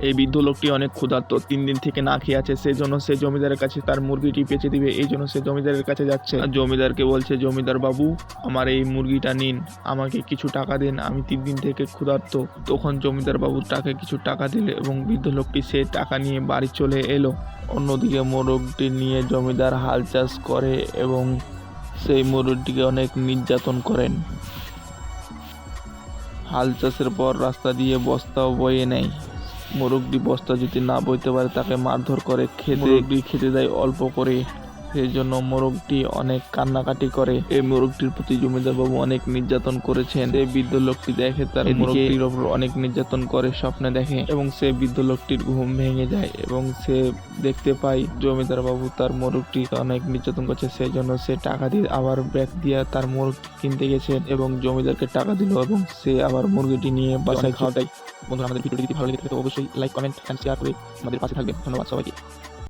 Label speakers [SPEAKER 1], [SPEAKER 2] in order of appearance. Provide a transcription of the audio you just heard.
[SPEAKER 1] এই বৃদ্ধ লোকটি অনেক ক্ষুধার্ত, 3 দিন থেকে না খেয়ে আছে, সেজন্য সে জমিদারের কাছে তার মুরগিটি বেচে দিবে, এই জন্য সে জমিদারের কাছে যাচ্ছে। আর জমিদারকে বলছে, জমিদার বাবু আমার এই মুরগিটা নিন, আমাকে কিছু টাকা দিন, আমি 3 দিন থেকে ক্ষুধার্ত। তখন জমিদার বাবু তাকে কিছু টাকা দিল এবং বৃদ্ধ লোকটি সে টাকা নিয়ে বাড়ি চলে এলো। অন্যদিকে মোরগটি নিয়ে জমিদার হাল চাষ করে এবং সেই মোরগটিকে অনেক নির্যাতন করেন। হাল চাষের পর রাস্তা দিয়ে বস্তাও বয়ে নেয়। মোরগটি বস্তা যদি না বইতে পারে তাকে মারধর করে, মোরগটি খেতে দেয় অল্প করে, সেই জন্য মোরগটি অনেক কান্নাকাটি করে। এই মোরগটির প্রতি জমিদার বাবু অনেক নির্যাতন করেছেন। সেই বৃদ্ধ লোকটি দেখে তার মোরগটির ওপর অনেক নির্যাতন করে, স্বপ্নে দেখে এবং সে বৃদ্ধ লোকটির ঘুম ভেঙে যায় এবং সে দেখতে পায় জমিদার বাবু তার মোরগটি অনেক নির্যাতন করছে, সেই জন্য সে টাকা দিয়ে আবার ব্যাগ দিয়ে তার মোরগ কিনতে গেছে এবং জমিদারকে টাকা দিল এবং সে আবার মুরগিটি নিয়ে বাসায় খাওয়া দেয়। বন্ধুরা, আমাদের ভিডিওটি যদি ভালো লেগে থাকে তো অবশ্যই লাইক, কমেন্ট এন্ড শেয়ার করে আমাদের পাশে থাকবেন। ধন্যবাদ সবাইকে।